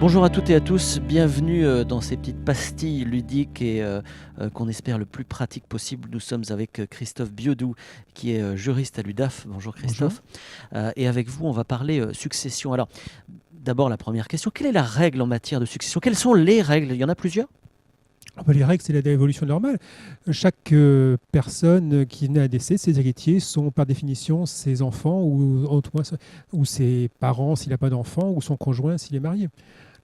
Bonjour à toutes et à tous, bienvenue dans ces petites pastilles ludiques et qu'on espère le plus pratique possible. Nous sommes avec Christophe Biodou qui est juriste à l'UDAF. Bonjour Christophe. Et avec vous on va parler succession. Alors d'abord la première question, quelle est la règle en matière de succession? Quelles sont les règles? Il y en a plusieurs? Les règles, c'est l'évolution normale. Chaque personne qui naît à décès, ses héritiers sont par définition ses enfants ou ses parents s'il n'a pas d'enfants ou son conjoint s'il est marié.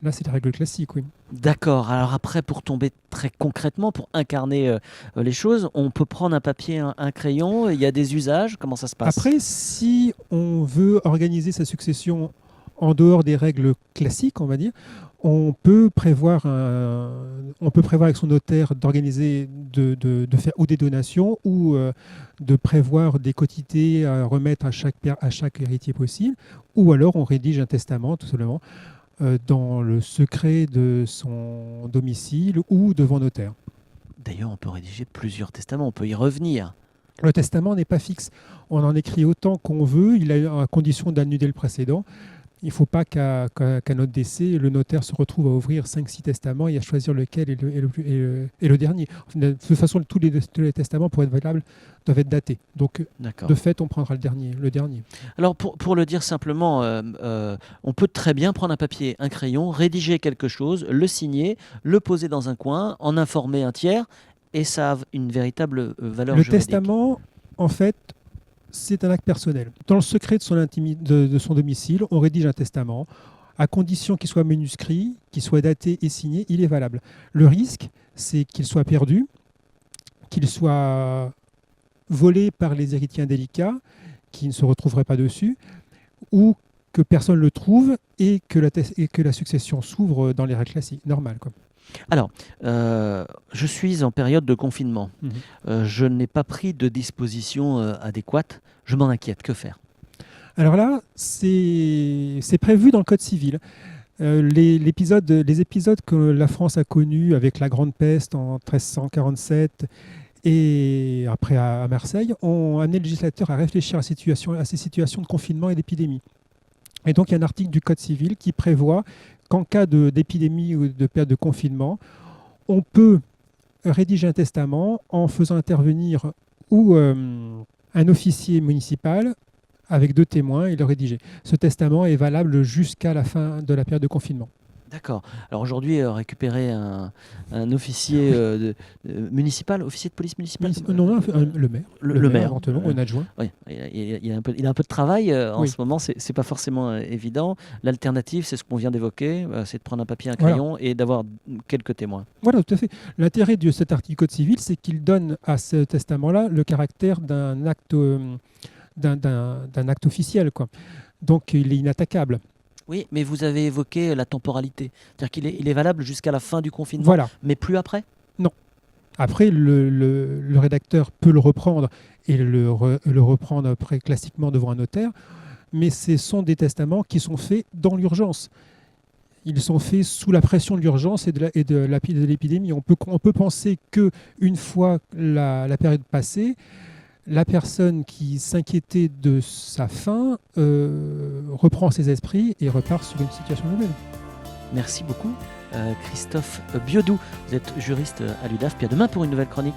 Là, c'est la règle classique, oui. D'accord. Alors après, pour tomber très concrètement, pour incarner les choses, on peut prendre un papier, un crayon, il y a des usages, comment ça se passe? Après, si on veut organiser sa succession en dehors des règles classiques, on va dire, on peut prévoir avec son notaire d'organiser, de faire ou des donations ou de prévoir des quotités à remettre à chaque héritier possible, ou alors on rédige un testament tout simplement dans le secret de son domicile ou devant notaire. D'ailleurs, on peut rédiger plusieurs testaments, on peut y revenir. Le testament n'est pas fixe. On en écrit autant qu'on veut, il a à condition d'annuler le précédent. Il ne faut pas qu'à notre décès, le notaire se retrouve à ouvrir 5-6 testaments et à choisir lequel est le dernier. De toute façon, tous les testaments, pour être valables, doivent être datés. Donc, de fait, on prendra le dernier. Alors, pour le dire simplement, on peut très bien prendre un papier, un crayon, rédiger quelque chose, le signer, le poser dans un coin, en informer un tiers, et ça a une véritable valeur juridique. Le testament, en fait, c'est un acte personnel. Dans le secret de son domicile, on rédige un testament. À condition qu'il soit manuscrit, qu'il soit daté et signé, il est valable. Le risque, c'est qu'il soit perdu, qu'il soit volé par les héritiers indélicats, qui ne se retrouveraient pas dessus, ou que personne ne le trouve et que la succession s'ouvre dans les règles classiques, normales, quoi. Alors, je suis en période de confinement. Je n'ai pas pris de dispositions adéquates. Je m'en inquiète. Que faire? Alors là, c'est prévu dans le Code civil. Les épisodes que la France a connus avec la Grande Peste en 1347 et après à Marseille ont amené le législateur à réfléchir à ces situations de confinement et d'épidémie. Et donc, il y a un article du Code civil qui prévoit qu'en cas d'épidémie ou de période de confinement, on peut rédiger un testament en faisant intervenir un officier municipal avec 2 témoins et le rédiger. Ce testament est valable jusqu'à la fin de la période de confinement. D'accord. Alors aujourd'hui, récupérer un officier municipal, officier de police municipale Non, le maire. Le maire. Éventuellement, un adjoint. Oui, il a un peu de travail en ce moment, c'est pas forcément évident. L'alternative, c'est ce qu'on vient d'évoquer, c'est de prendre un papier, un crayon et d'avoir quelques témoins. Voilà, tout à fait. L'intérêt de cet article Code civil, c'est qu'il donne à ce testament-là le caractère d'un acte officiel, quoi. Donc, il est inattaquable. Oui, mais vous avez évoqué la temporalité. C'est-à-dire qu'il est valable jusqu'à la fin du confinement, voilà. Mais plus après? Non. Après, le rédacteur peut le reprendre et le reprendre après classiquement devant un notaire, mais ce sont des testaments qui sont faits dans l'urgence. Ils sont faits sous la pression de l'urgence et de l'épidémie. On peut penser qu'une fois la période passée, la personne qui s'inquiétait de sa fin reprend ses esprits et repart sur une situation nouvelle. Merci beaucoup, Christophe Biodou. Vous êtes juriste à l'UDAF. Puis à demain pour une nouvelle chronique.